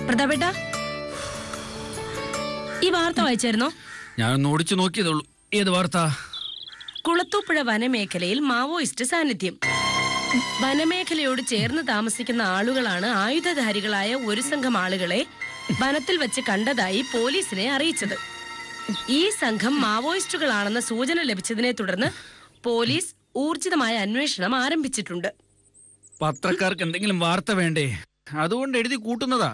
പ്രതാപേട്ടാ, ഈ വാർത്ത വായിച്ചായിരുന്നോ? ഞാൻ ഓടിച്ചു നോക്കിയതുള്ളൂ. ഏത് വാർത്ത? കുളത്തൂപ്പുഴ വനമേഖലയിൽ മാവോയിസ്റ്റ് സാന്നിധ്യം. വനമേഖലയോട് ചേർന്ന് താമസിക്കുന്ന ആളുകളാണ് ആയുധധാരികളായ ഒരു സംഘം ആളുകളെ വനത്തിൽ വെച്ച് കണ്ടതായി പോലീസിനെ അറിയിച്ചത്. ഈ സംഘം മാവോയിസ്റ്റുകളാണെന്ന സൂചന ലഭിച്ചതിനെ തുടർന്ന് പോലീസ് ഊർജിതമായ അന്വേഷണം ആരംഭിച്ചിട്ടുണ്ട്. പത്രക്കാർക്ക് എന്തെങ്കിലും വാർത്ത വേണ്ടേ? അതുകൊണ്ട് എഴുതി കൂട്ടുന്നതാ.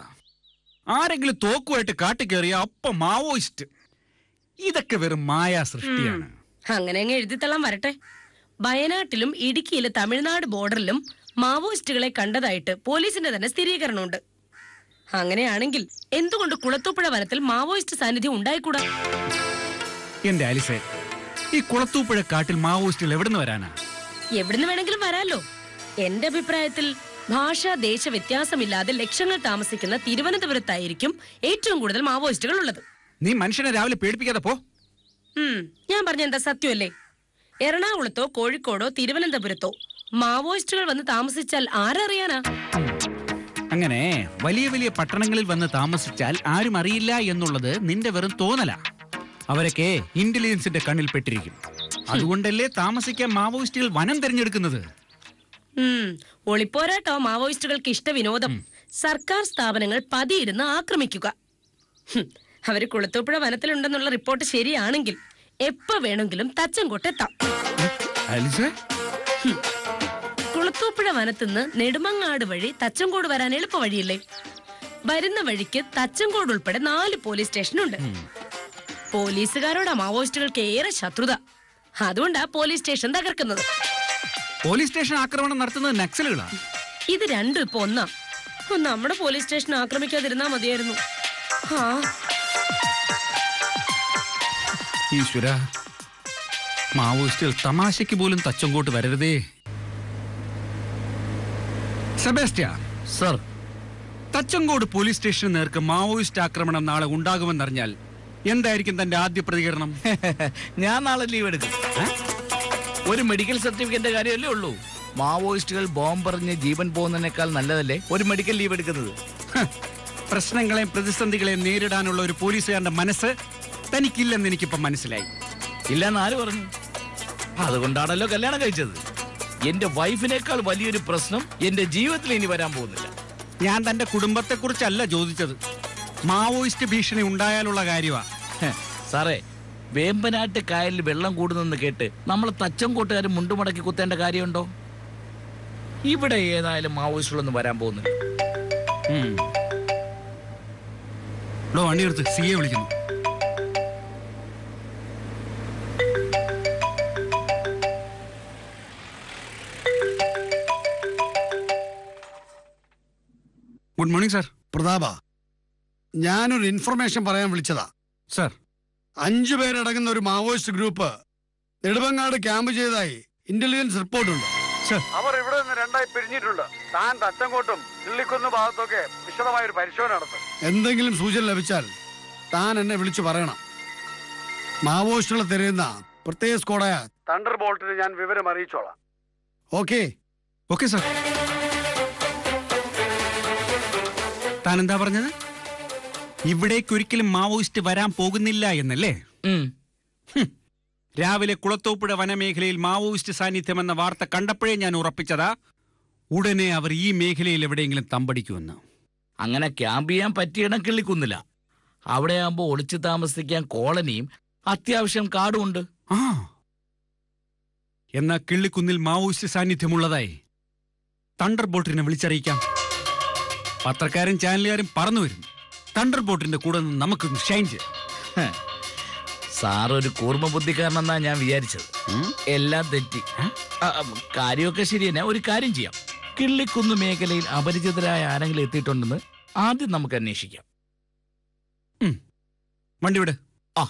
ആരെങ്കിലും തോക്കുമായിട്ട് കാട്ടിക്കേറിയ അപ്പം മാവോയിസ്റ്റ്. ഇതൊക്കെ വെറും മായാ സൃഷ്ടിയാണ്. അങ്ങനെ അങ്ങ് എഴുതിത്തള്ളാൻ വരട്ടെ. വയനാട്ടിലും ഇടുക്കിയിലെ തമിഴ്നാട് ബോർഡറിലും മാവോയിസ്റ്റുകളെ കണ്ടതായിട്ട് പോലീസിന്റെ തന്നെ സ്ഥിരീകരണമുണ്ട്. അങ്ങനെയാണെങ്കിൽ എന്തുകൊണ്ട് കുളത്തൂപ്പുഴ വനത്തിൽ മാവോയിസ്റ്റ് സാന്നിധ്യം ഉണ്ടായിക്കൂടാ? എന്റെ ആലിസേ, ഈ കുളത്തൂപ്പുഴ കാട്ടിൽ മാവോയിസ്റ്റുകൾ എവിടുന്ന് വരാനാ? എവിടുന്ന് വേണമെങ്കിലും വരാലോ. എന്റെ അഭിപ്രായത്തിൽ ഭാഷാ ദേശ വ്യത്യാസമില്ലാതെ ലക്ഷങ്ങൾ താമസിക്കുന്ന തിരുവനന്തപുരത്തായിരിക്കും ഏറ്റവും കൂടുതൽ മാവോയിസ്റ്റുകൾ ഉള്ളത്. നീ മനുഷ്യനെ രാവിലെ പേടിപ്പിക്കാതെ പോ. ഞാൻ പറഞ്ഞ എന്താ സത്യമല്ലേ? എറണാകുളത്തോ കോഴിക്കോടോ തിരുവനന്തപുരത്തോ മാവോയിസ്റ്റുകൾ വന്ന് താമസിച്ചാൽ ആരറിയാനാ? അങ്ങനെ വലിയ വലിയ പട്ടണങ്ങളിൽ വന്ന് താമസിച്ചാൽ ആരും അറിയില്ല എന്നുള്ളത് നിന്റെ വെറും തോന്നലാ. അവരൊക്കെ ഇന്റലിജൻസിന്റെ കണ്ണിൽ പെട്ടിരിക്കും. അതുകൊണ്ടല്ലേ താമസിക്കാൻ മാവോയിസ്റ്റുകൾ വനം തിരഞ്ഞെടുക്കുന്നത്. ഒളിപ്പോരാട്ടോ മാവോയിസ്റ്റുകൾക്ക് ഇഷ്ട വിനോദം. സർക്കാർ സ്ഥാപനങ്ങൾ പതിയിരുന്ന് ആക്രമിക്കുക. അവര് കുളത്തൂപ്പുഴ വനത്തിലുണ്ടെന്നുള്ള റിപ്പോർട്ട് ശരിയാണെങ്കിൽ എപ്പോ വേണമെങ്കിലും തച്ചൻകോട്ടെത്താം. കുളത്തൂപ്പുഴ വനത്തിന്ന് നെടുമങ്ങാട് വഴി തച്ചൻകോട് വരാൻ എളുപ്പ വഴിയില്ലേ? വരുന്ന വഴിക്ക് തച്ചൻകോട് ഉൾപ്പെടെ 4 പോലീസ് സ്റ്റേഷനുണ്ട്. പോലീസുകാരോടാ മാവോയിസ്റ്റുകൾക്ക് ഏറെ ശത്രുത. അതുകൊണ്ടാ പോലീസ് സ്റ്റേഷൻ തകർക്കുന്നത്. പോലീസ് സ്റ്റേഷൻ ആക്രമണം നടത്തുന്നത് നക്സലുകളാണ്. ഇത് രണ്ടും ഇപ്പൊ ഒന്നാ. നമ്മുടെ പോലീസ് സ്റ്റേഷൻ ആക്രമിക്കാതിരുന്നാ മതിയായിരുന്നു. ഈശ്വര, മാവോയിസ്റ്റുകൾ തമാശയ്ക്ക് പോലും തച്ചങ്കോട്ട് വരരുതേ. സെബാസ്റ്റ്യ സർ, തച്ചങ്കോട് പോലീസ് സ്റ്റേഷന് നേർക്ക് മാവോയിസ്റ്റ് ആക്രമണം നാളെ ഉണ്ടാകുമെന്നറിഞ്ഞാൽ എന്തായിരിക്കും തന്റെ ആദ്യ പ്രതികരണം? ഞാൻ നാളെ ലീവ് എടുക്കും. ഒരു മെഡിക്കൽ സർട്ടിഫിക്കറ്റിന്റെ കാര്യമല്ലേ ഉള്ളൂ. മാവോയിസ്റ്റുകൾ ബോംബെറിഞ്ഞ് ജീവൻ പോകുന്നതിനേക്കാൾ നല്ലതല്ലേ ഒരു മെഡിക്കൽ ലീവ് എടുക്കുന്നത്? പ്രശ്നങ്ങളെയും പ്രതിസന്ധികളെയും നേരിടാനുള്ള ഒരു പോലീസുകാരന്റെ മനസ്സ് തനിക്കില്ലെന്ന് എനിക്കിപ്പം മനസ്സിലായി. ഇല്ലെന്ന് ആര് പറഞ്ഞു? അതുകൊണ്ടാണല്ലോ കല്യാണം കഴിച്ചത്. എന്റെ വൈഫിനേക്കാൾ വലിയൊരു പ്രശ്നം എന്റെ ജീവിതത്തിൽ ഇനി വരാൻ പോകുന്നില്ല. ഞാൻ തന്റെ കുടുംബത്തെ കുറിച്ചല്ല ചോദിച്ചത്, മാവോയിസ്റ്റ് ഭീഷണി ഉണ്ടായാലുള്ള കാര്യമാ. സാറേ, വേമ്പനാട്ട് കായലിൽ വെള്ളം കൂടുന്നെന്ന് കേട്ട് നമ്മൾ തച്ചൻകോട്ടുകാർ മുണ്ടുമടക്കി കുത്തേണ്ട കാര്യമുണ്ടോ? ഇവിടെ ഏതായാലും മാവോയിസ്റ്റുകളൊന്നും വരാൻ പോകുന്നില്ല. വണ്ടിയെടുത്ത് സിയെ വിളിക്കുന്നു. Good morning sir. പ്രതാപ, ഞാനൊരു ഇൻഫർമേഷൻ പറയാൻ വിളിച്ചതാ. സാർ, 5 പേരടങ്ങുന്ന ഒരു മാവോയിസ്റ്റ് ഗ്രൂപ്പ് നെടുമങ്ങാട് ക്യാമ്പ് ചെയ്തതായി ഇന്റലിജൻസ് റിപ്പോർട്ടുണ്ട്. അവർ ഇവിടെ നിന്ന് 2ആയി പിരിഞ്ഞിട്ടുണ്ട്. താൻ തച്ചൻകോട്ടും കിള്ളിക്കുന്ന് ഭാഗത്തൊക്കെ വിശദമായ ഒരു പരിശോധന നടത്തും. എന്തെങ്കിലും സൂചന ലഭിച്ചാൽ താൻ എന്നെ വിളിച്ചു പറയണം. മാവോയിസ്റ്റുകളെ തിരയുന്ന പ്രത്യേക സ്ക്വാഡായ തണ്ടർ ബോൾട്ടിന് ഞാൻ വിവരം അറിയിച്ചോളാം. Okay okay sir. താൻ എന്താ പറഞ്ഞത്? ഇവിടേക്കൊരിക്കലും മാവോയിസ്റ്റ് വരാൻ പോകുന്നില്ല എന്നല്ലേ? രാവിലെ കുളത്തൂപ്പുഴ വനമേഖലയിൽ മാവോയിസ്റ്റ് സാന്നിധ്യമെന്ന വാർത്ത കണ്ടപ്പോഴേ ഞാൻ ഉറപ്പിച്ചതാ ഉടനെ അവർ ഈ മേഖലയിൽ എവിടെയെങ്കിലും തമ്പടിക്കുമെന്ന്. അങ്ങനെ ക്യാമ്പ് ചെയ്യാൻ പറ്റിയിടം കിള്ളിക്കുന്നില്ല. അവിടെ ആകുമ്പോ ഒളിച്ചു താമസിക്കാൻ കോളനിയും അത്യാവശ്യം കാടുമുണ്ട്. എന്നാ കിള്ളിക്കുന്നിൽ മാവോയിസ്റ്റ് സാന്നിധ്യമുള്ളതായി തണ്ടർ ബോട്ടിനെ വിളിച്ചറിയിക്കാം. പത്രക്കാരും ചാനലുകാരും പറന്നു വരും. തണ്ടർ ബോട്ടിന്റെ കൂടെ നിന്ന് നമുക്ക് ഷൈൻ ചെയ്യാം. സാറൊരു കൂർമ്മ ബുദ്ധിക്കാരനെന്നാ ഞാൻ വിചാരിച്ചത്. എല്ലാം തെറ്റി. കാര്യമൊക്കെ ശരി തന്നെ. ഒരു കാര്യം ചെയ്യാം, കിള്ളിക്കുന്ന് മേഖലയിൽ അപരിചിതരായ ആരെങ്കിലും എത്തിയിട്ടുണ്ടെന്ന് ആദ്യം നമുക്ക് അന്വേഷിക്കാം. വണ്ടി വിട്. ആ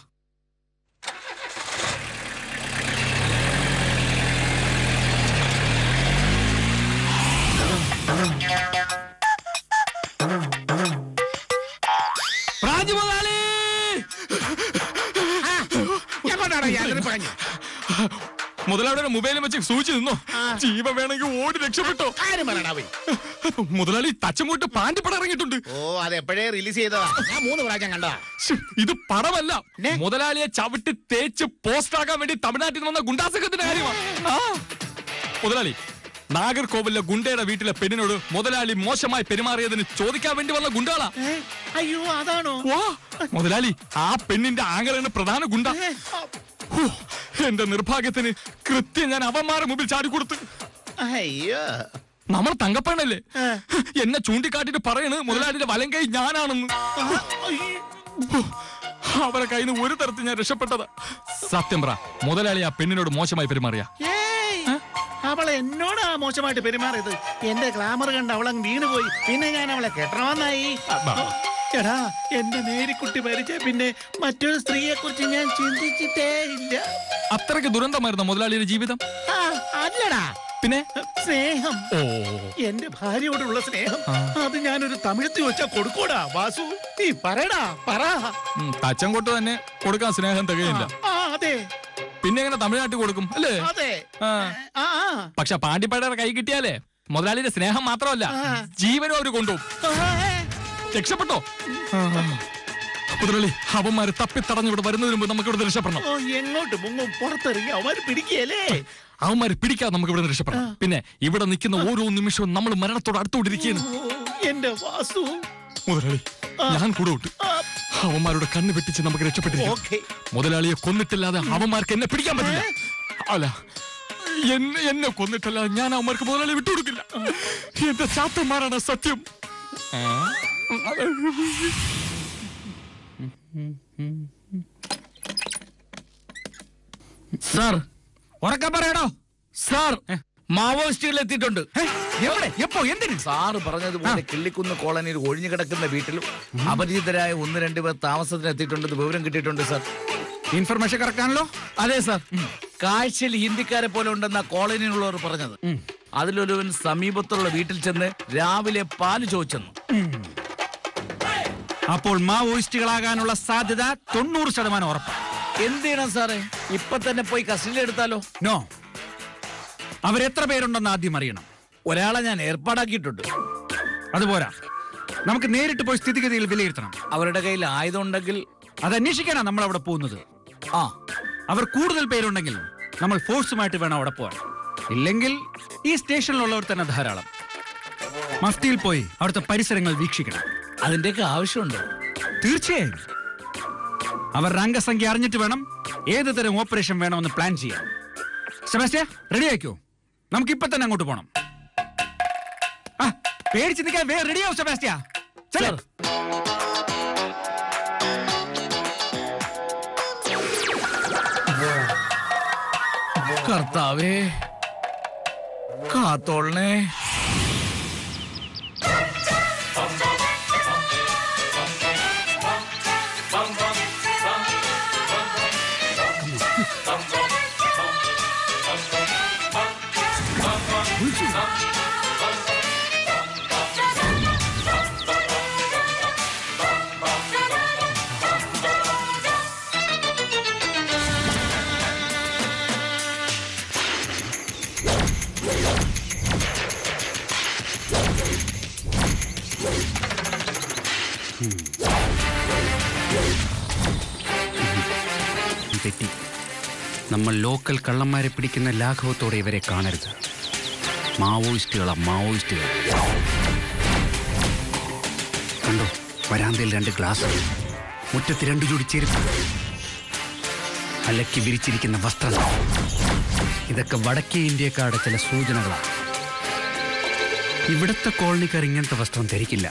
മുതലാളിയുടെ മൊബൈലും വെച്ച് സൂചിച്ചു നിന്നോ? ജീവ വേണമെങ്കിൽ ഓടി രക്ഷപ്പെട്ടോ? മുതലാളി തച്ചമൂട്ട് പാണ്ടിപ്പടം ഇറങ്ങിയിട്ടുണ്ട്. ഓ അത് എപ്പോഴേ റിലീസ് ചെയ്തതാ, ഞാൻ 3 പ്രാവശ്യം കണ്ടതാ. ഇത് പടമല്ല, മുതലാളിയെ ചവിട്ടി തേച്ച് പോസ്റ്റ് ആക്കാൻ വേണ്ടി തമിഴ്നാട്ടിൽ വന്ന ഗുണ്ടാസംഘത്തിന്റെ കാര്യമാണ്. മുതലാളി, നാഗർകോവിലെ ഗുണ്ടയുടെ വീട്ടിലെ പെണ്ണിനോട് മുതലാളി മോശമായി പെരുമാറിയതിന് ചോദിക്കാൻ വേണ്ടി വന്ന ഗുണ്ടകളാ. അയ്യോ അതാണോ? മുതലാളി, ആ പെണ്ണിന്റെ ആങ്ങളാണ് പ്രധാന ഗുണ്ട. എന്റെ നിർഭാഗ്യത്തിന് കൃത്യം ഞാൻ അവന്മാരുടെ മുമ്പിൽ ചാടിക്കൊടുത്ത്. അയ്യോ നമ്മൾ തങ്കപ്പണ്ണല്ലേ, എന്നെ ചൂണ്ടിക്കാട്ടിട്ട് പറയണ് മുതലാളിയുടെ വലം കൈ ഞാനാണെന്ന്. അവരെ കയ്യിൽ നിന്ന് ഒരു തരത്തിൽ ഞാൻ രക്ഷപ്പെട്ടതാ. സത്യം പറ, മുതലാളി ആ പെണ്ണിനോട് മോശമായി പെരുമാറിയ? അവളെ എന്നോടാ മോശമായിട്ട് പെരുമാറിയത്. എന്റെ ഗ്ലാമർ കണ്ട് അവളങ്ങ് വീണുപോയി. പിന്നെ ഞാൻ അവളെ കെട്ടണമെന്നായി. എടാ, എന്റെ മേരിക്കുട്ടി മരിച്ച പിന്നെ മറ്റൊരു സ്ത്രീയെ കുറിച്ച് ഞാൻ ചിന്തിച്ചിട്ടേ ഇല്ല. അത്രയ്ക്ക് ദുരന്തമായിരുന്നു മുതലാളിയുടെ ജീവിതം? അല്ലടാ, പിന്നെ സ്നേഹം. എന്റെ ഭാര്യയോടുള്ള സ്നേഹം അത് ഞാനൊരു തമിഴത്തി വെച്ചാ കൊടുക്കൂടാ. വാസു, നീ പറയടാ, പറ. തച്ചൻകോട്ട് തന്നെ കൊടുക്കാൻ സ്നേഹം തികയില്ല. അതെ, പിന്നെ എങ്ങനെ തമിഴ്നാട്ടിൽ കൊടുക്കും അല്ലേ? അതെ. പക്ഷെ പാണ്ടിപ്പടയുടെ കൈ കിട്ടിയാലേ മുതലാളിയുടെ സ്നേഹം മാത്രമല്ല, ജീവനും അവര് കൊണ്ടുപോകും. രക്ഷപ്പെട്ടോ മുതലാളി? അവന്മാര് തപ്പിത്തടഞ്ഞ് ഇവിടെ വരുന്നതിന് മുമ്പ് നമുക്ക് ഇവിടെ രക്ഷപ്പെടണം. എങ്ങോട്ട് മുങ്ങും പുറത്തിറങ്ങി അവന്മാര് പിടിക്കല്ലേ? അവന്മാര് പിടിക്കാതെ നമുക്ക് ഇവിടെ രക്ഷപ്പെടണം. പിന്നെ ഇവിടെ നിൽക്കുന്ന ഓരോ നിമിഷവും നമ്മൾ മരണത്തോട് അടുത്തോണ്ടിരിക്കുകയാണ്. എന്റെ വാസു മുതലാളി, ഞാൻ കൂടെ ഉണ്ട്. അവന്മാരുടെ കണ്ണ് വെട്ടിച്ച് നമുക്ക് രക്ഷപ്പെട്ടിരിക്കും. മുതലാളിയെ കൊന്നിട്ടില്ലാതെ അവന്മാർക്ക് എന്നെ പിടിക്കാൻ പറ്റില്ല. അല്ല, എന്നെ കൊന്നിട്ടല്ലാതെ ഞാൻ അവന്മാർക്ക് മുതലാളി വിട്ടുകൊടുക്കില്ല. എന്റെ ചാത്തന്മാരാണ് സത്യം. സാർ, ഉറക്കം പറയണോ? സാർ, മാവോയിസ്റ്റുകൾ എത്തിയിട്ടുണ്ട്. എവിടെ? എപ്പോ? എന്തിന്? സാറ് പറഞ്ഞതുപോലെ കിള്ളിക്കുന്ന് കോളനിയിൽ ഒഴിഞ്ഞു കിടക്കുന്ന വീട്ടിലും അപരിചിതരായ 1-2 പേർ താമസത്തിന് എത്തിയിട്ടുണ്ടെന്ന് വിവരം കിട്ടിയിട്ടുണ്ട് സാർ. ഇൻഫർമേഷൻ കറക്റ്റാണല്ലോ? അതെ സാർ. കാഴ്ചയിൽ ഹിന്ദിക്കാരെ പോലെ ഉണ്ടെന്ന കോളനിയിലുള്ളവർ പറഞ്ഞത്. അതിലൊരുവൻ സമീപത്തുള്ള വീട്ടിൽ ചെന്ന് രാവിലെ പാല് ചോദിച്ചെന്നു. അപ്പോൾ മാവോയിസ്റ്റുകളാകാനുള്ള സാധ്യത 90% ഉറപ്പ്. എന്ത് ചെയ്യണം സാറേ? ഇപ്പൊ തന്നെ പോയി കസ്റ്റഡിയിൽ എടുത്താലോ? നോ, അവരെത്ര പേരുണ്ടെന്ന് ആദ്യം അറിയണം. ഒരാളെ ഞാൻ ഏർപ്പാടാക്കിയിട്ടുണ്ട്. അതുപോരാ, നമുക്ക് നേരിട്ട് പോയി സ്ഥിതിഗതികൾ വിലയിരുത്തണം. അവരുടെ കയ്യിൽ ആയുധം ഉണ്ടെങ്കിൽ അത് അന്വേഷിക്കാനാണ് നമ്മൾ അവിടെ പോകുന്നത്. അവർ കൂടുതൽ പേരുണ്ടെങ്കിൽ നമ്മൾ ഫോഴ്സുമായിട്ട് വേണം അവിടെ പോകാൻ. ഇല്ലെങ്കിൽ ഈ സ്റ്റേഷനിലുള്ളവർ തന്നെ ധാരാളം. മഫ്തിയിൽ പോയി അവിടുത്തെ പരിസരങ്ങൾ വീക്ഷിക്കണം. അതിന്റെയൊക്കെ ആവശ്യമുണ്ടോ? തീർച്ചയായും. അവർ അംഗസംഖ്യ അറിഞ്ഞിട്ട് വേണം ഏത് തരം ഓപ്പറേഷൻ വേണമെന്ന് പ്ലാൻ ചെയ്യാൻ. സെബാസ്റ്റ്യ, റെഡി ആയിക്കോ? നമുക്കിപ്പൊ തന്നെ അങ്ങോട്ട് പോണം. പേടിച്ച് നിൽക്കാൻ റെഡിയാവും സെബാസ്റ്റ്യ. കർത്താവേ, കാത്തോളണേ. തെറ്റി. നമ്മൾ ലോക്കൽ കള്ളന്മാരെ പിടിക്കുന്ന ലാഘവത്തോടെ ഇവരെ കാണരുത്. മാവോയിസ്റ്റുകളാ, മാവോയിസ്റ്റുകൾ. കണ്ടോ, വരാന്തയിൽ 2 ഗ്ലാസ്, മുറ്റത്ത് 2 ജോഡി ചെരുപ്പ്, അലക്കി വിരിച്ചിരിക്കുന്ന വസ്ത്രങ്ങൾ. ഇതൊക്കെ വടക്കേ ഇന്ത്യക്കാരുടെ ചില സൂചനകളാണ്. ഇവിടുത്തെ കോളനിക്കാർ ഇങ്ങനത്തെ വസ്ത്രം ധരിക്കില്ല.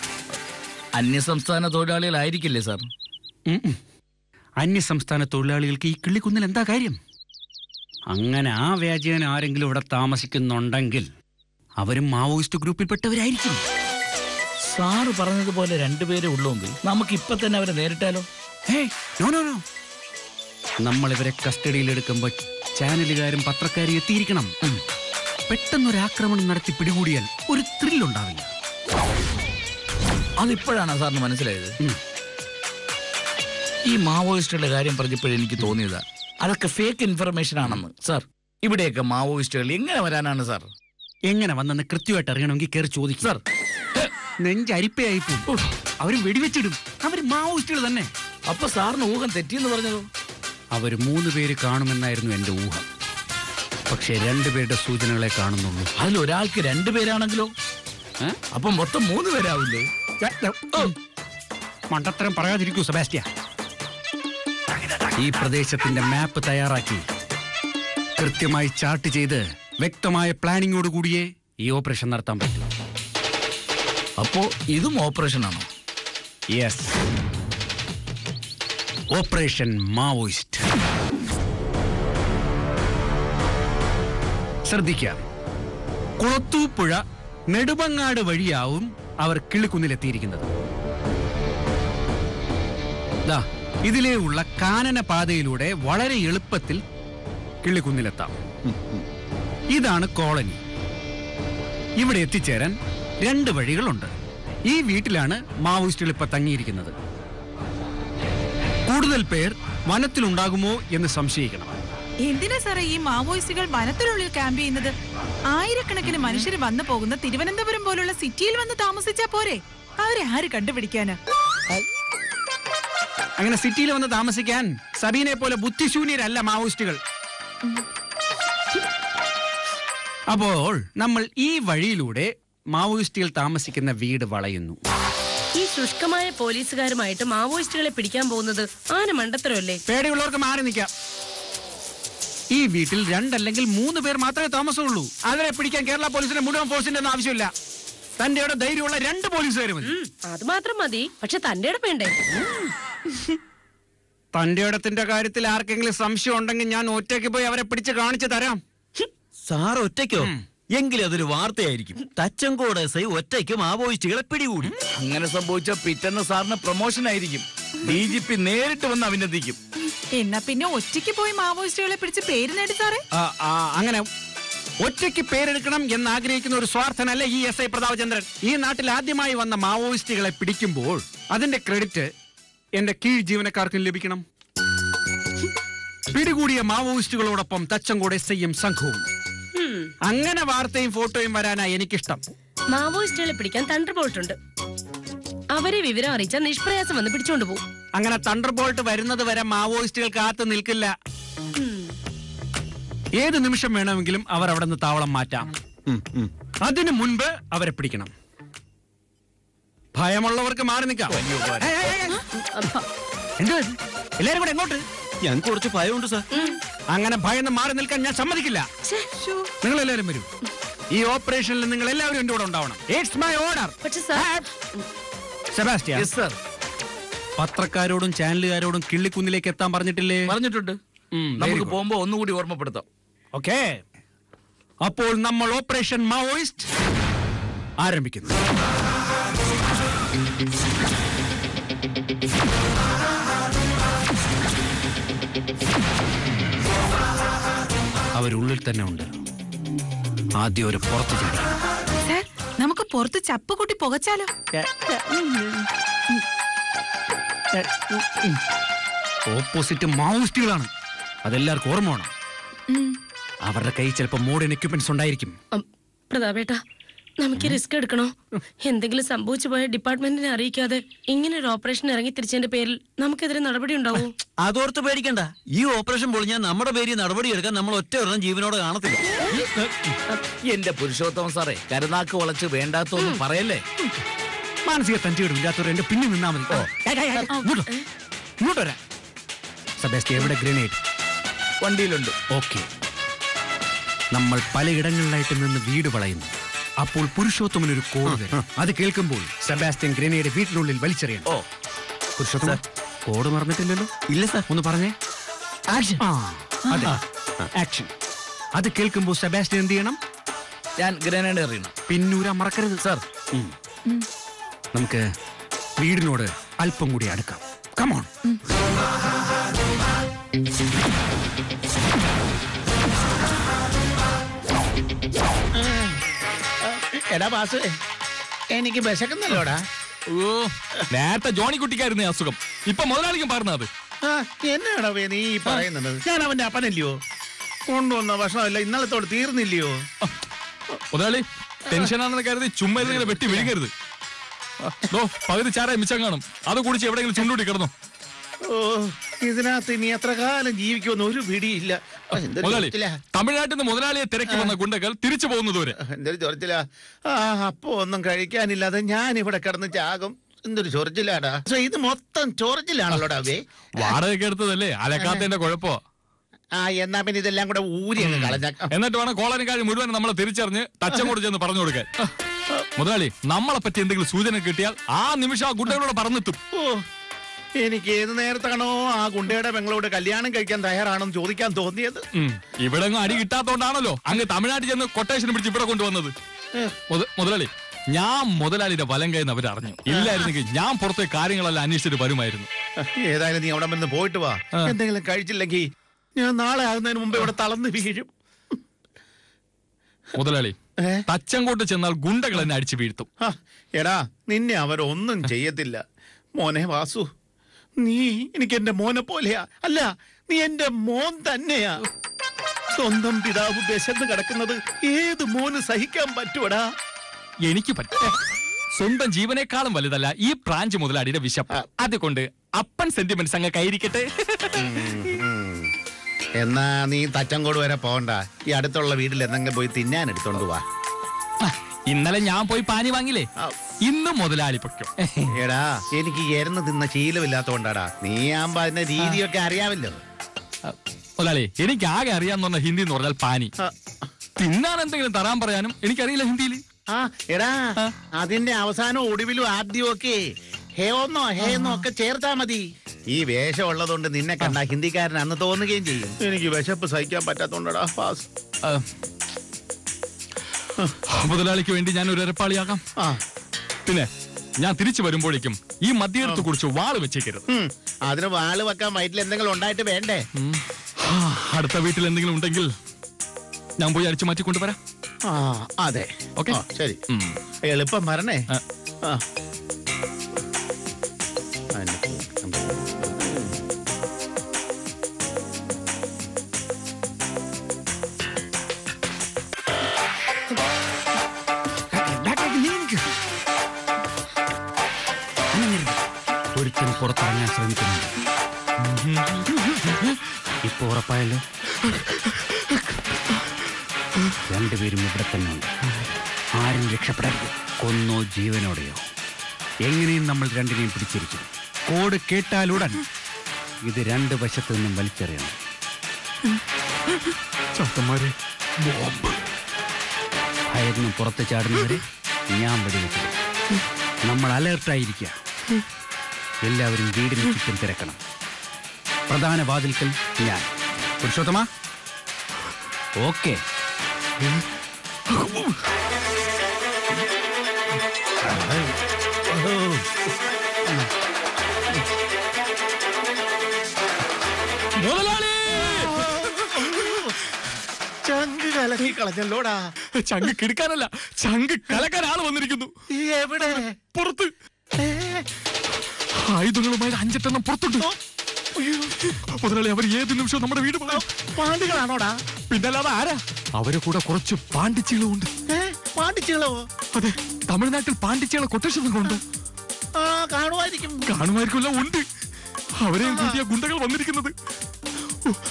അന്യസംസ്ഥാന തൊഴിലാളികളായിരിക്കില്ലേ സാർ? അന്യസംസ്ഥാന തൊഴിലാളികൾക്ക് ഈ കിള്ളിക്കുന്നിൽ എന്താ കാര്യം? അങ്ങനെ ആ വ്യാജേന ആരെങ്കിലും ഇവിടെ താമസിക്കുന്നുണ്ടെങ്കിൽ അവരും മാവോയിസ്റ്റ് ഗ്രൂപ്പിൽപ്പെട്ടവരായിരിക്കും. സാറ് പറഞ്ഞതുപോലെ 2 പേരെ ഉള്ളൂങ്കിൽ നമുക്ക് ഇപ്പൊ തന്നെ അവരെ നേരിട്ടാലോ? നമ്മൾ ഇവരെ കസ്റ്റഡിയിൽ എടുക്കുമ്പോ ചാനലുകാരും പത്രക്കാരും എത്തിയിരിക്കണം. പെട്ടെന്നൊരാക്രമണം നടത്തി പിടികൂടിയാൽ ഒരു ത്രില്ലുണ്ടാവില്ല. അതിപ്പോഴാണ് സാറിന് മനസ്സിലായത്. ഈ മാവോയിസ്റ്റുകളുടെ കാര്യം പറഞ്ഞപ്പോഴും എനിക്ക് തോന്നിയതാ അതൊക്കെ ഫേക്ക് ഇൻഫർമേഷൻ ആണെന്ന്. സാർ, ഇവിടെയൊക്കെ മാവോയിസ്റ്റുകൾ എങ്ങനെ വരാനാണ് സാർ? എങ്ങനെ വന്നെന്ന് കൃത്യമായിട്ട് അറിയണമെങ്കിൽ കയറി ചോദിക്കും. സാർ, നെഞ്ചരിപ്പയായി പോകും. അവര് വെടിവെച്ചിടും. അവര് മാവോയിസ്റ്റുകൾ തന്നെ. അപ്പൊ സാറിന് ഊഹം തെറ്റിയെന്ന് പറഞ്ഞതോ? അവര് 3 പേര് കാണുമെന്നായിരുന്നു എന്റെ ഊഹം. പക്ഷെ 2 പേരുടെ സൂചനകളെ കാണുന്നുള്ളൂ. അതിലൊരാൾക്ക് 2 പേരാണെങ്കിലോ? അപ്പൊ മൊത്തം 3 പേരാവില്ലേ? മണ്ടത്തരം പറയാതിരിക്കൂ സെബാസ്റ്റ്യ. ഈ പ്രദേശത്തിന്റെ മാപ്പ് തയ്യാറാക്കി കൃത്യമായി ചാർട്ട് ചെയ്ത് വ്യക്തമായ പ്ലാനിങ്ങോട് കൂടിയേ ഈ ഓപ്പറേഷൻ നടത്താൻ പറ്റും. അപ്പോ ഇതും ഓപ്പറേഷൻ ആണോ? Yes, operation Maoist. ശ്രദ്ധിക്കാം, കുളത്തൂപ്പുഴ നെടുമങ്ങാട് വഴിയാവും അവർ കിളിക്കുന്നിലെത്തിയിരിക്കുന്നത്. ഇതിലേ ഉള്ള കാനന പാതയിലൂടെ വളരെ എളുപ്പത്തിൽ കിളിക്കുന്നിലെത്താം. ഇതാണ് കോളനി. ഇവിടെ എത്തിച്ചേരാൻ 2 വഴികളുണ്ട്. ഈ വീട്ടിലാണ് മാവോയിസ്റ്റുകൾ ഇപ്പൊ തങ്ങിയിരിക്കുന്നത്. കൂടുതൽ പേർ വനത്തിലുണ്ടാകുമോ എന്ന് സംശയിക്കണം. എന്തിനാ സാറേ ഈ മാവോയിസ്റ്റുകൾ വനത്തിനുള്ളിൽ ക്യാമ്പ് ചെയ്യുന്നത്? ആയിരക്കണക്കിന് മനുഷ്യർ വന്നു പോകുന്ന തിരുവനന്തപുരം പോലുള്ള സിറ്റിയിൽ വന്ന് താമസിച്ചാ പോരെ? അവരെ ആര് കണ്ടുപിടിക്കാന്? അങ്ങനെ സിറ്റിയിൽ വന്ന് താമസിക്കാൻ സബീനെ പോലെ ബുദ്ധിശൂന്യരല്ല മാവോയിസ്റ്റുകൾ. അപ്പോൾ നമ്മൾ ഈ വഴിയിലൂടെ മാവോയിസ്റ്റുകൾ താമസിക്കുന്ന വീട് വളയുന്നു. ഈ ശുഷ്കമായ പോലീസുകാരുമായിട്ട് മാവോയിസ്റ്റുകളെ പിടിക്കാൻ പോകുന്നത് ആന മണ്ടത്തരമല്ലേ? പേടിയുള്ളവർക്ക് മാറി നിൽക്കാം. ഈ വീട്ടിൽ 2 അല്ലെങ്കിൽ 3 പേർ മാത്രമേ താമസമുള്ളൂ. അവരെ പിടിക്കാൻ കേരള പോലീസിന്റെ മുഴുവൻ ഫോഴ്സിന്റെ ഒന്നും ആവശ്യമില്ല. തന്റെ ഇവിടെ ധൈര്യമുള്ള 2 പോലീസുകാർ മതി. അത് മാത്രം മതി. പക്ഷെ തന്റെ ഇടം വേണ്ടേ? തന്റെ ഇടത്തിന്റെ കാര്യത്തിൽ ആർക്കെങ്കിലും സംശയം ഉണ്ടെങ്കിൽ ഞാൻ ഒറ്റയ്ക്ക് പോയി അവരെ പിടിച്ച് കാണിച്ചു തരാം. സാർ ഒറ്റയ്ക്കോ? എങ്കിലും അതൊരു വാർത്തയായിരിക്കും. തച്ചങ്കോട് എസ്ഐ ഒറ്റയ്ക്ക് മാവോയിസ്റ്റുകളെ പിടികൂടി. അങ്ങനെ സംഭവിച്ച പിറ്റേന്ന് സാറിന് പ്രൊമോഷൻ ആയിരിക്കും. DGP നേരിട്ട് വന്ന് അഭിനന്ദിക്കും. എന്നാ പിന്നെ ഒറ്റയ്ക്ക് പോയി മാവോയിസ്റ്റുകളെ പിടിച്ച് പേര് നേടി സാറേ. അങ്ങനെ ഒറ്റയ്ക്ക് പേരെടുക്കണം എന്ന് ആഗ്രഹിക്കുന്ന ഒരു സ്വാർത്ഥനല്ല ഈ SI പ്രതാപചന്ദ്രൻ. ഈ നാട്ടിൽ ആദ്യമായി വന്ന മാവോയിസ്റ്റുകളെ പിടിക്കുമ്പോൾ അതിന്റെ ക്രെഡിറ്റ് എന്റെ കീഴ് ജീവനക്കാർക്കും ലഭിക്കണം. പിടികൂടിയ മാവോയിസ്റ്റുകളോടൊപ്പം തച്ചങ്കോട് SIയും സംഘവും. അങ്ങനെ വാർത്തയും ഫോട്ടോയും വരാനാ എനിക്കിഷ്ടം. മാവോയിസ്റ്റുകളെ പിടിക്കാൻ തണ്ടർ ബോൾട്ട് ഉണ്ട്. അവരെ വിവരം അറിയിച്ചാൽ നിഷ്പ്രയാസം വന്ന് പിടിച്ചോണ്ട് പോകും. അങ്ങനെ തണ്ടർ ബോൾട്ട് വരുന്നത് വരെ മാവോയിസ്റ്റുകൾ കാത്തു നിൽക്കില്ല. ഏത് നിമിഷം വേണമെങ്കിലും അവർ അവിടെ നിന്ന് താവളം മാറ്റാം. അതിനു മുൻപ് അവരെ പിടിക്കണം. ഭയമുള്ളവർക്ക് മാറി നിൽക്കാം. എന്താ എല്ലാരും കൂടെ എങ്ങോട്ട്? ഞങ്ങൾക്ക് കുറച്ച് ഭയമുണ്ട് സാർ. അങ്ങനെ ഭയന്ന് മാറി നിൽക്കാൻ ഞാൻ സമ്മതിക്കില്ല. നിങ്ങൾ എല്ലാവരും വരൂ. ഈ ഓപ്പറേഷനിൽ നിങ്ങൾ എല്ലാവരും എന്റെ കൂടെ ഉണ്ടാവണം. It's my order. സെബാസ്റ്റ്യൻ, പത്രക്കാരോടും ചാനലുകാരോടും കിള്ളിക്കുന്നിലേക്ക് എത്താൻ പറഞ്ഞിട്ടില്ലേ? പറഞ്ഞിട്ടുണ്ട്. നമുക്ക് പോകുമ്പോ ഒന്നുകൂടി ഓർമ്മപ്പെടുത്താം. ഓക്കേ, അപ്പോൾ നമ്മൾ ഓപ്പറേഷൻ മാവോയിസ്റ്റ് ആരംഭിക്കുന്നു. അവരുള്ളിൽ തന്നെ ഉണ്ട്. ആദ്യം ഒരു പുറത്ത് ചാടി. സാർ, നമുക്ക് പുറത്ത് ചപ്പ് കൂട്ടി പുകച്ചാലോ? ഓപ്പോസിറ്റ് മാവോയിസ്റ്റുകളാണ്. അതെല്ലാവർക്കും ഓർമ്മ വേണം. അവരുടെ കയ്യിൽ ചിലപ്പോ മോഡേൺ എക്യുപ്മെന്റ്സ് ഉണ്ടായിരിക്കും. പ്രതാപേട്ടാ, നമുക്ക് റിസ്ക് എടുക്കണോ? എന്തെങ്കിലും സംഭവിച്ചു പോയ ഡിപ്പാർട്ട്മെന്റിനെ അറിയിക്കാതെ ഇങ്ങനെ ഒരു ഓപ്പറേഷൻ ഇറങ്ങി തിരിച്ചതിന്റെ പേരിൽ നമുക്കെതിരെ നടപടി ഉണ്ടാവോ? അതോർത്ത് പേടിക്കണ്ട. ഈ ഓപ്പറേഷൻ പൊളിഞ്ഞാൽ നമ്മുടെ പേരിൽ നടപടി എടുക്കാൻ നമ്മൾ ഒറ്റ ഒരെണ്ണം ജീവനോടെ കാണത്തില്ല. എന്റെ പുരുഷോത്തമ സാറേ, കരുനാക്ക് വളച്ച് വേണ്ടാത്തൊന്നും പറയല്ലേ. മാനസിക തഞ്ചിയോടും ഇല്ലാത്തവർ എന്റെ പിന്നിൽ നിന്നാ മതി. ഇങ്ങോട്ട് വരാം. സെബാസ്റ്റ്യൻ, എവിടെ ഗ്രനേഡ്? വണ്ടിയിലുണ്ട്. ഓക്കെ. നമ്മൾ പലയിടങ്ങളിലായിട്ട് നിന്ന് വീട് വളയുന്നു. അപ്പോൾ പുരുഷോത്തമൻ ഒരു കോൾ വരും. അത് കേൾക്കുമ്പോൾ സെബാസ്റ്റ്യൻ ഗ്രനേഡ് വീട്ടിനുള്ളിൽ വലിച്ചെറിയണം. ഓ, പുരുഷോത്തമൻ, കോഡ് മറന്നിട്ടില്ലല്ലോ? ഇല്ല സാർ. ഒന്ന് പറഞ്ഞേ. ആക്ഷൻ. ആക്ഷൻ. അത് കേൾക്കുമ്പോൾ സെബാസ്റ്റ്യൻ എന്ത് ചെയ്യണം? ഞാൻ ഗ്രനേഡ് എറിയണം. പിന്നൂരാ മറക്കരുത് സാർ. നമുക്ക് വീടിനോട് അല്പം കൂടി അടുക്കാം. കമോൺ. എടാ വാസു, എനിക്ക് വിശക്കുന്നല്ലോടാ. ഓ നേരത്തെ ജോണിക്കുട്ടിക്കായിരുന്നേ അസുഖം, ഇപ്പൊ മുതലാളിക്കും പറഞ്ഞത്. എന്നാണോ നീ പറയുന്നത്? ഞാൻ അവന്റെ അപ്പനല്ലയോ? കൊണ്ടുവന്ന ഭക്ഷണമല്ല ഇന്നലത്തോട് തീർന്നില്ലയോ? മുതലാളി ടെൻഷനാണെന്ന് കരുതി ചുമ്മാ ഇങ്ങനെ വെട്ടി വിഴുങ്ങരുത്. പകുതി ചാരായ മിച്ചം കാണും, അത് കുടിച്ച് എവിടെയെങ്കിലും ചുണ്ടൂടി കിടന്നു. ഓ, ഇതിനകത്ത് ഇനി എത്ര കാലം ജീവിക്കുമെന്ന് ഒരു പിടിയില്ല. മുതലാളി, തമിഴ്നാട്ടിൽ നിന്ന് മുതലാളിയെ തിരക്കി വന്ന ഗുണ്ടകൾ തിരിച്ചു പോകുന്നത് വരെ. എന്തൊരു ചൊറിച്ചില്ല. അപ്പൊ ഒന്നും കഴിക്കാനില്ലാതെ ഞാൻ ഇവിടെ കിടന്ന് ചാകും. എന്തൊരു ചൊറിച്ചിലാടാ. ഇത് മൊത്തം ചൊറിച്ചിലാണല്ലോടാ. വാടകയ്ക്ക് എടുത്തതല്ലേ, അലക്കാത്തതിന്റെ കുഴപ്പോ. എന്നാ പിന്നെ ഇതെല്ലാം കൂടെ ഊരി അങ്ങ് കളഞ്ഞ. എന്നിട്ട് വേണം കോളനിക്കാരി മുഴുവൻ നമ്മളെ തിരിച്ചറിഞ്ഞ് തച്ചങ്ങോട് ചെന്ന് പറഞ്ഞു കൊടുക്കാൻ. മുതലാളി, നമ്മളെ പറ്റി എന്തെങ്കിലും സൂചന കിട്ടിയാൽ ആ നിമിഷം ആ ഗുണ്ടകളോട് പറഞ്ഞെത്തും. എനിക്ക് ഏത് നേരത്താണോ ആ ഗുണ്ടയുടെ പെങ്ങളോട് കല്യാണം കഴിക്കാൻ തയ്യാറാണെന്ന് ചോദിക്കാൻ തോന്നിയത്. ഇവിടെ അടി കിട്ടാത്തോണ്ടാണല്ലോ അങ്ങ് തമിഴ്നാട്ടിൽ ചെന്ന് കൊട്ടേഷൻ പിടിച്ച് ഇവിടെ കൊണ്ടുവന്നത്. മുതലാളി, ഞാൻ മുതലാളിയുടെ വലം കൈന്ന് അവരറിഞ്ഞു. ഇല്ലായിരുന്നെങ്കിൽ ഞാൻ പുറത്തെ കാര്യങ്ങളെല്ലാം അന്വേഷിച്ചിട്ട് വരുമായിരുന്നു. ഏതായാലും നീ അവിടെ നിന്ന് പോയിട്ട് വാ. എന്തെങ്കിലും കഴിച്ചില്ലെങ്കിൽ ഞാൻ നാളെ ആകുന്നതിന് മുമ്പ് ഇവിടെ തളർന്ന് വീഴും. മുതലാളി, തച്ചങ്കോട്ട് ചെന്നാൽ ഗുണ്ടകൾ എന്നെ അടിച്ചു വീഴ്ത്തും. എടാ, നിന്നെ അവരൊന്നും ചെയ്യത്തില്ല. മോനെ വാസു, നീ എനിക്ക് എന്റെ മോനെ പോലെയാ. അല്ല, നീ എന്റെ മോൻ തന്നെയാ. സ്വന്തം പിതാവ് വിശന്ന് കിടക്കുന്നത് ഏത് മോന് സഹിക്കാൻ പറ്റൂടാ? എനിക്ക് പറ്റും. സ്വന്തം ജീവനേക്കാളും വലുതല്ല ഈ പ്രാഞ്ച് മുതലാളിയുടെ വിശപ്പ്. അതുകൊണ്ട് അപ്പൻ സെന്റിമെന്റ്സ് അങ്ങ് കൈയിരിക്കട്ടെ. എന്നാ നീ തച്ചങ്കോട് വരെ പോകണ്ട. ഈ അടുത്തുള്ള വീട്ടിൽ എന്തെങ്കിലും പോയി തിന്നാൻ എടുത്തോണ്ട് പോവാ. ഇന്നലെ ഞാൻ പോയി പാനി വാങ്ങില്ലേ, ഇന്ന് മുതലാളി പൊയ്ക്കും. എടാ, എനിക്ക് എരന്ന് തിന്ന ശീലമില്ലാത്തോണ്ടാടാ. നീ ആകുമ്പോ അതിന്റെ രീതിയൊക്കെ അറിയാമല്ലോ. മുതലാളി, എനിക്ക് ആകെ അറിയാന്ന് പറഞ്ഞ ഹിന്ദി എന്ന് പറഞ്ഞാൽ പാനി. തിന്നാൻ എന്തെങ്കിലും തരാൻ പറയാനും എനിക്കറിയില്ല ഹിന്ദിയിൽ. എടാ, അതിന്റെ അവസാനവും ഒടുവിലും ആദ്യവും ഒക്കെ ഹേന്നോ ഹേന്നോ ഒക്കെ ചേർത്താ മതി. ഈ വേഷം ഉള്ളതുകൊണ്ട് നിന്നെ കണ്ട ഹിന്ദിക്കാരൻ അന്ന് തോന്നുകയും ചെയ്യും. എനിക്ക് വിശപ്പ് സഹിക്കാൻ പറ്റാത്തോണ്ടടാ പാസ്. മുതലാളിക്ക് വേണ്ടി ഞാൻ ഒരു ഇരപ്പാളിയാകാം. പിന്നെ ഞാൻ തിരിച്ചു വരുമ്പോഴേക്കും ഈ മദ്യത്തെ കുറിച്ച് വാള് വെച്ചേക്കരുത്. അതിന് വാള് വെക്കാൻ വയറ്റിൽ എന്തെങ്കിലും ഉണ്ടായിട്ട് വേണ്ടേ? അടുത്ത വീട്ടിൽ എന്തെങ്കിലും ഉണ്ടെങ്കിൽ ഞാൻ പോയി അടിച്ചു മാറ്റി കൊണ്ടുവരാം. അതെ, ഓക്കെ, ശരി. എളുപ്പം വരണേ. ഒരുത്തന് പുറത്തിറങ്ങാൻ ശ്രമിക്കുന്നുണ്ട്. ഇപ്പൊ ഉറപ്പായല്ലോ രണ്ടുപേരും ഇവിടെ തന്നെ ഉണ്ട്. ആരും രക്ഷപ്പെടരുത്. കൊന്നോ ജീവനോടെയോ എങ്ങനെയും നമ്മൾ രണ്ടിനെയും പിടിച്ചിരിക്കും. കോഡ് കേട്ടാലുടൻ ഇത് രണ്ട് വശത്തു നിന്നും വലിച്ചെറിയണം. ഭയന്ന് പുറത്ത് ചാടുന്നവരെ ഞാൻ വെടിവെക്കും. നമ്മൾ അലേർട്ടായിരിക്കുക. എല്ലാവരും വീടിന് ചുറ്റും തിരക്കണം. പ്രധാന വാതിൽക്കൽ ഞാൻ. പുരുഷോത്തമ, ഓക്കെ. മുതലാളി, ചങ്ക് കലക്കി കളഞ്ഞല്ലോടാ. ചങ്ക് കിടക്കാനല്ല, ചങ്ക് കലക്കാൻ ആള് വന്നിരിക്കുന്നു. എവിടെ? പുറത്ത്. ആയുധങ്ങളുമായി 5 പുറത്തുണ്ട്. മുതലാളി, അവർ ഏത് നിമിഷവും നമ്മുടെ വീട് പാണ്ടികളാണോടാ? പിന്നല്ലാതെ ആരാ? അവരെ കൂടെ കുറച്ച് പാണ്ടിച്ചീളുണ്ട്. പാണ്ടിച്ചീളോ? അതെ, തമിഴ്നാട്ടിൽ പാണ്ടിച്ചീള കൊട്ടേഷനുകളുണ്ട്. കാണുമായിരിക്കില്ല, ഉണ്ട്. അവരെയും കൂട്ടിയ ഗുണ്ടകൾ വന്നിരിക്കുന്നത്.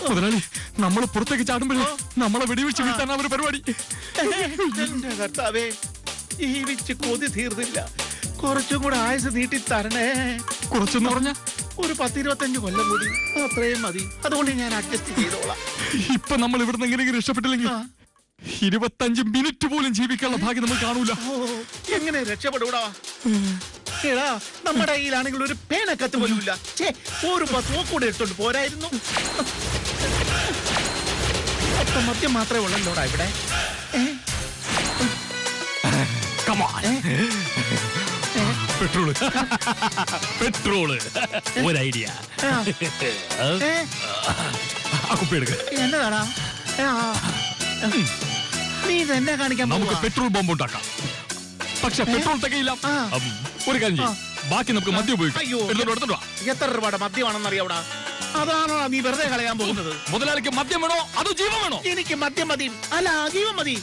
മുതലാളി, നമ്മൾ പുറത്തേക്ക് ചാടുമ്പോഴേ നമ്മളെ വെടിവെച്ച് വീട്ടാണ് അവരുടെ പരിപാടി. എന്റെ കർത്താവേ, ജീവിച്ച് കൊതി തീർന്നില്ല. കുറച്ചും കൂടെ ആയുസ് നീട്ടി തരണേ. കുറച്ചെന്ന് പറഞ്ഞ ഒരു 10-25 കൊല്ലം കൂടി, അത്രയും മതി. അതുകൊണ്ട് ഞാൻ അഡ്ജസ്റ്റ് ചെയ്തോളാം. ഇപ്പൊ നമ്മൾ ഇവിടുന്ന് എങ്ങനെയെങ്കിലും രക്ഷപ്പെട്ടില്ലെങ്കിൽ 25 മിനിറ്റ് പോലും ജീവിക്കാനുള്ള ഭാഗ്യം നമ്മൾ കാണൂല. എങ്ങനെ രക്ഷപ്പെടൂടാ? എടാ, നമ്മുടെ കയ്യിലാണെങ്കിൽ ഒരു പേനക്കത്ത് പോലും ഇല്ല. ഒരു തോക്കൂടെ എടുത്തോണ്ട് പോരായിരുന്നു. മദ്യം മാത്രമേ ഉള്ളല്ലോടാ ഇവിടെ. പെട്രോള് പെട്രോള് ഒരു ഐഡിയ. കുപ്പി എടുക്ക. എന്നതാടാ നീ ഇതെന്നെ കാണിക്കാൻ? നമുക്ക് പെട്രോൾ ബോംബ് ഉണ്ടാക്കാം. പക്ഷെ പെട്രോൾ തികയില്ല. ഒരു കാര്യം ചെയ്യ്, ബാക്കി നമുക്ക് മദ്യം ഉപയോഗിക്കാം. അയ്യോ. എടുത്തോണ്ട് വാ. എത്ര രൂപയുടെ മദ്യമാണെന്ന് അറിയാവൂടാ? അതാണോ നീ വെറുതെ കളയാൻ പോകുന്നത്? മുതലാളിക്ക് മദ്യം വേണോ അതോ ജീവൻ വേണോ? എനിക്ക് മദ്യം മതി. അല്ല, ജീവൻ മതി.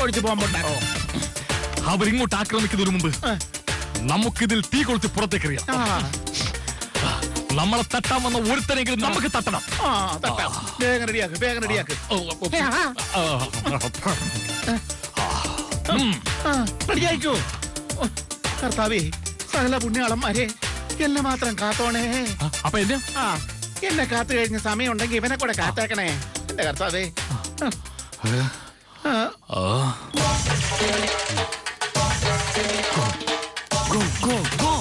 ഒഴിച്ചു പോകുമ്പോണ്ടാണോ? അവരിങ്ങോട്ട് ആക്രമിക്കുന്നതിന് മുമ്പ് നമുക്കിതിൽ തീ കൊളുത്തി പുറത്തേക്കറിയാം. നമ്മളെ തട്ടാൻ വന്ന ഒരുത്തനെങ്കിലും നമുക്ക് തട്ടണം. വേഗം റെഡിയാക്ക്, വേഗം റെഡിയാക്ക്. റെഡിയായിക്കോ? കർത്താവേ, സകല പുണ്യാളന്മാരെ എന്നെ മാത്രം കാത്തോണേ. അപ്പൊ എന്നെ എന്നെ കാത്തു കഴിഞ്ഞ സമയം ഉണ്ടെങ്കിൽ ഇവനെ കൂടെ കാത്തേക്കണേ എന്റെ കർത്താവേ. Go, go, go!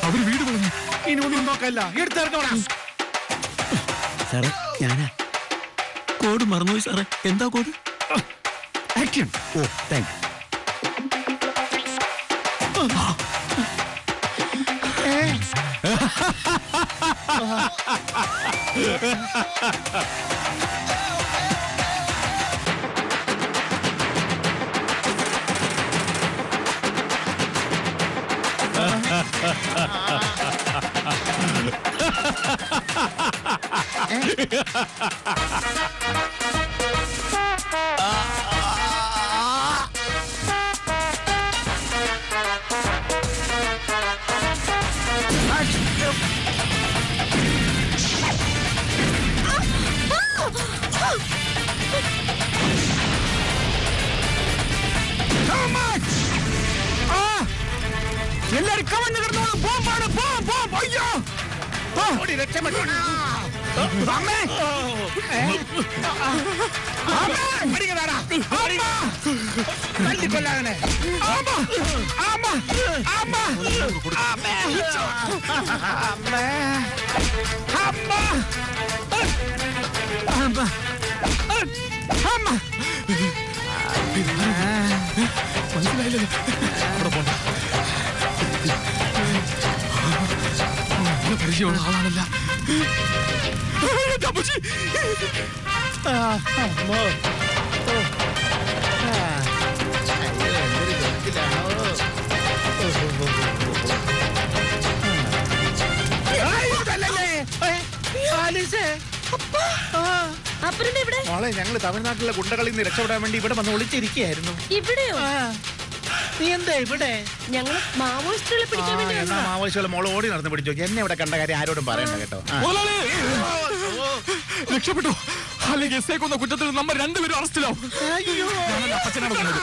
അവര് വീട് പറഞ്ഞു. ഇനി ഒന്നും നോക്കല്ല, എടുത്തിറക്കണം. സാറേ, ഞാനാ കോഡ് മറന്നുപോയി സാറേ. എന്താ കോഡ്? ആക്ഷൻ. ഓ, താങ്ക് എല്ലാരും കവഞ്ഞു കിടന്നോളൂ. ബോംബാണ്, ബോംബ്, ബോംബ്. അയ്യോ, ഓടി രക്ഷപ്പെട്ടു. അമ്മേ, തല്ലിക്കൊല്ലാകനെ. മനസ്സിലായില്ലേ? പരിചയമുള്ള ആളാണല്ല. മോളെ, ഞങ്ങള് തമിഴ്നാട്ടിലെ ഗുണ്ടകളിൽ നിന്ന് രക്ഷപ്പെടാൻ വേണ്ടി ഇവിടെ വന്ന് ഒളിച്ചിരിക്കുകയായിരുന്നു. ഇവിടെയോ? നീ എന്താ ഇവിടെ? ഞങ്ങള് മാവോയിസ്റ്റുകളെ പിടിക്കാൻ വേണ്ടി എന്നാ മാവോയിസ്റ്റുകൾ മോള് ഓടി നടന്ന് പിടിച്ചു. എന്നെ ഇവിടെ കണ്ട കാര്യം ആരോടും പറയണ്ട കേട്ടോ. രക്ഷപ്പെട്ടു. അല്ലെങ്കിൽ എസ് ഐ കൊന്ന കുറ്റത്തിൽ നമ്മൾ രണ്ടുപേരും അറസ്റ്റിലാവും. അയ്യോ, അപ്പച്ചനാണ് കൊന്നത്.